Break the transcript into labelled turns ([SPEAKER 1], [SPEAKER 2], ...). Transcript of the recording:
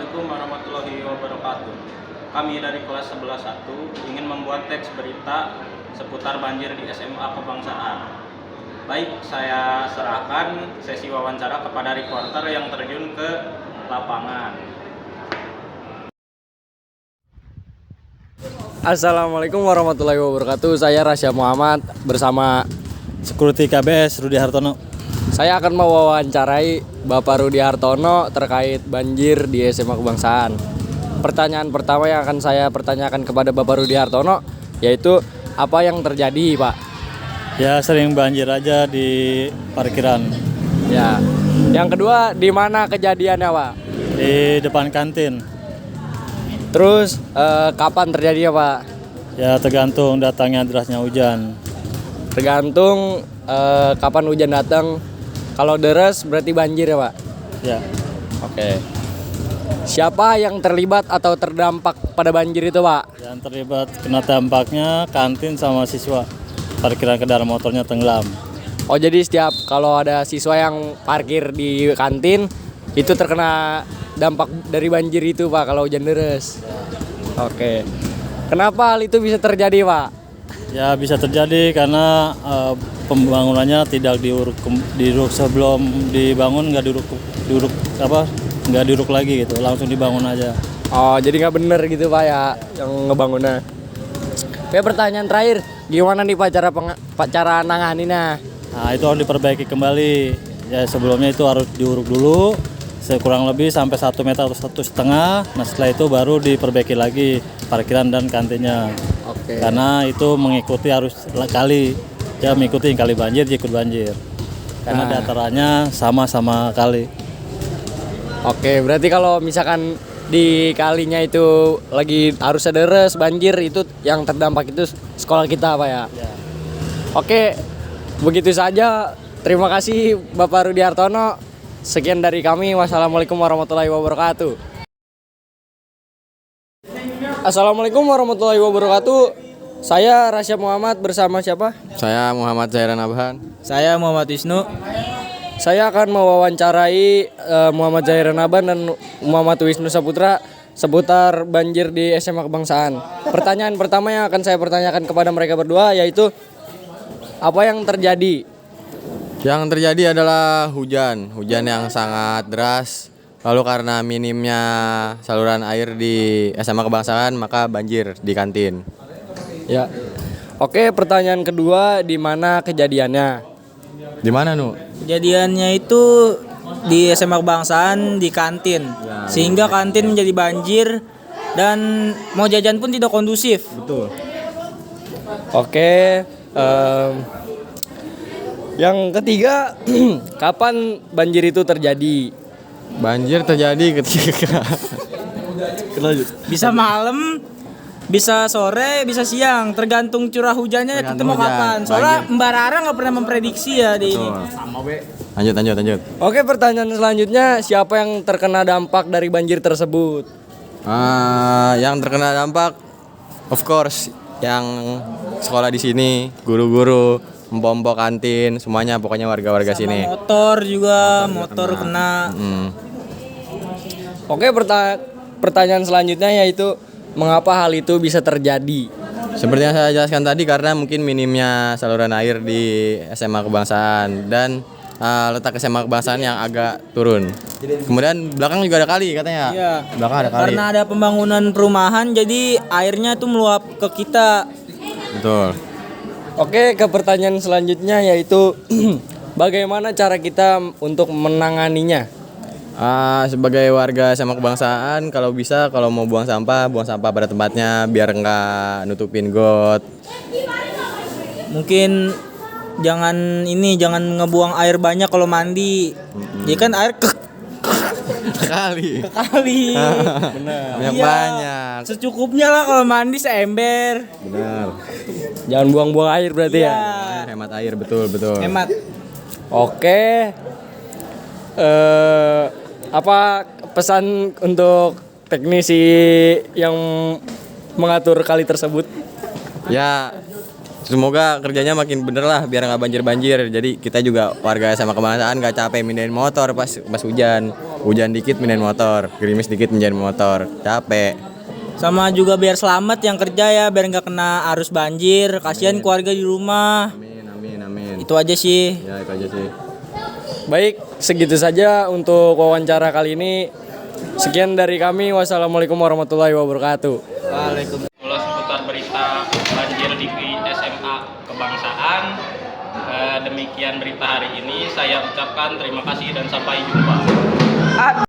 [SPEAKER 1] Assalamualaikum warahmatullahi wabarakatuh. Kami dari kelas 11.1 ingin membuat teks berita seputar banjir di SMA Kebangsaan. Baik, saya serahkan sesi wawancara kepada reporter yang terjun ke lapangan.
[SPEAKER 2] Assalamualaikum warahmatullahi wabarakatuh. Saya Rasya Muhammad bersama
[SPEAKER 3] Security KBS Rudi Hartono.
[SPEAKER 2] saya akan mewawancarai Bapak Rudi Hartono terkait banjir di SMA Kebangsaan. Pertanyaan pertama yang akan saya pertanyakan kepada Bapak Rudi Hartono yaitu apa yang terjadi, Pak?
[SPEAKER 3] Ya sering banjir aja di parkiran.
[SPEAKER 2] Ya. Yang kedua, di mana kejadiannya, Pak?
[SPEAKER 3] Di depan kantin.
[SPEAKER 2] Terus kapan terjadinya, Pak?
[SPEAKER 3] Ya tergantung datangnya derasnya hujan.
[SPEAKER 2] Tergantung kapan hujan datang. Kalau deras berarti banjir ya, Pak?
[SPEAKER 3] Ya.
[SPEAKER 2] Oke. Siapa yang terlibat atau terdampak pada banjir itu, Pak?
[SPEAKER 3] Yang terlibat kena dampaknya kantin sama siswa. Parkiran kendaraan motornya tenggelam.
[SPEAKER 2] Oh, jadi setiap kalau ada siswa yang parkir di kantin itu terkena dampak dari banjir itu, Pak, kalau hujan deras. Oke. Kenapa hal itu bisa terjadi, Pak?
[SPEAKER 3] Ya bisa terjadi karena pembangunannya tidak diuruk sebelum dibangun, nggak diuruk lagi gitu, langsung dibangun aja.
[SPEAKER 2] Oh, jadi nggak bener gitu, Pak, ya yang ngebangunnya. Oke, pertanyaan terakhir, gimana nih Pak cara nanganinnya?
[SPEAKER 3] Nah itu harus diperbaiki kembali. Ya sebelumnya itu harus diuruk dulu sekurang lebih sampai 1 meter atau 1,5. Nah setelah itu baru diperbaiki lagi parkiran dan kantinnya.
[SPEAKER 2] Oke.
[SPEAKER 3] Karena itu mengikuti arus kali. Ya mengikuti kali banjir, ikut banjir. Karena datarannya sama-sama kali.
[SPEAKER 2] Oke, berarti kalau misalkan di kalinya itu lagi arus deras, banjir, itu yang terdampak itu sekolah kita, Pak, ya?
[SPEAKER 3] Ya.
[SPEAKER 2] Oke, begitu saja. Terima kasih Bapak Rudi Hartono. Sekian dari kami. Wassalamualaikum warahmatullahi wabarakatuh. Assalamualaikum warahmatullahi wabarakatuh. Saya Rasya Muhammad bersama siapa?
[SPEAKER 4] Saya Muhammad Zairan Abhan.
[SPEAKER 5] Saya Muhammad Wisnu.
[SPEAKER 2] Saya akan mewawancarai Muhammad Zairan Aban dan Muhammad Wisnu Saputra seputar banjir di SMA Kebangsaan. Pertanyaan pertama yang akan saya pertanyakan kepada mereka berdua yaitu apa yang terjadi?
[SPEAKER 4] Yang terjadi adalah hujan yang sangat deras. Lalu karena minimnya saluran air di SMA Kebangsaan maka banjir di kantin.
[SPEAKER 2] Ya. Oke, pertanyaan kedua, di mana kejadiannya?
[SPEAKER 4] Di mana, Nu?
[SPEAKER 5] Kejadiannya itu di SMA Kebangsaan di kantin. Sehingga kantin menjadi banjir dan mau jajan pun tidak kondusif.
[SPEAKER 4] Betul.
[SPEAKER 2] Oke, yang ketiga, kapan banjir itu terjadi?
[SPEAKER 4] Banjir terjadi ketika
[SPEAKER 5] Bisa malam, bisa sore, bisa siang, tergantung curah hujannya kita mau
[SPEAKER 4] hujan,
[SPEAKER 5] kapan. Soalnya
[SPEAKER 4] banjir.
[SPEAKER 5] Mbak Rara nggak pernah memprediksi ya di ini.
[SPEAKER 4] Lanjut.
[SPEAKER 2] Oke, pertanyaan selanjutnya, siapa yang terkena dampak dari banjir tersebut?
[SPEAKER 4] Yang terkena dampak of course yang sekolah di sini, guru-guru, empok-empok kantin, semuanya pokoknya warga-warga sini.
[SPEAKER 5] Motor juga, motor kena.
[SPEAKER 2] Oke, pertanyaan selanjutnya yaitu mengapa hal itu bisa terjadi?
[SPEAKER 4] Seperti yang saya jelaskan tadi karena mungkin minimnya saluran air di SMA Kebangsaan dan letak SMA Kebangsaan yang agak turun. Kemudian belakang juga ada kali katanya.
[SPEAKER 5] Iya.
[SPEAKER 4] Belakang ada kali.
[SPEAKER 5] Karena ada pembangunan perumahan jadi airnya tuh meluap ke kita.
[SPEAKER 4] Betul.
[SPEAKER 2] Oke, ke pertanyaan selanjutnya yaitu bagaimana cara kita untuk menanganinya?
[SPEAKER 4] Sebagai warga SMA Kebangsaan kalau bisa kalau mau buang sampah pada tempatnya biar nggak nutupin got.
[SPEAKER 5] Mungkin jangan ngebuang air banyak kalau mandi. Jadi kan air
[SPEAKER 4] Kali.
[SPEAKER 5] kali.
[SPEAKER 4] Benar.
[SPEAKER 5] Iya.
[SPEAKER 4] Banyak.
[SPEAKER 5] Secukupnya lah kalau mandi seember.
[SPEAKER 4] Benar.
[SPEAKER 2] Jangan buang-buang air berarti ya?
[SPEAKER 4] Hemat air betul.
[SPEAKER 5] Hemat.
[SPEAKER 2] Oke. Apa pesan untuk teknisi yang mengatur kali tersebut?
[SPEAKER 4] Ya semoga kerjanya makin bener lah biar nggak banjir. Jadi kita juga warga SMA Kebangsaan nggak capek mindahin motor pas hujan. hujan dikit pindahin motor, gerimis dikit pindahin motor, capek.
[SPEAKER 5] Sama juga biar selamat yang kerja ya, biar nggak kena arus banjir. Kasihan keluarga di rumah.
[SPEAKER 4] Amin.
[SPEAKER 5] Itu aja sih.
[SPEAKER 4] Ya, itu aja sih.
[SPEAKER 2] Baik, segitu saja untuk wawancara kali ini. Sekian dari kami. Wassalamualaikum warahmatullahi wabarakatuh.
[SPEAKER 5] Waalaikumsalam.
[SPEAKER 1] Kalau seputar berita banjir di SMA Kebangsaan, demikian berita hari ini. Saya ucapkan terima kasih dan sampai jumpa.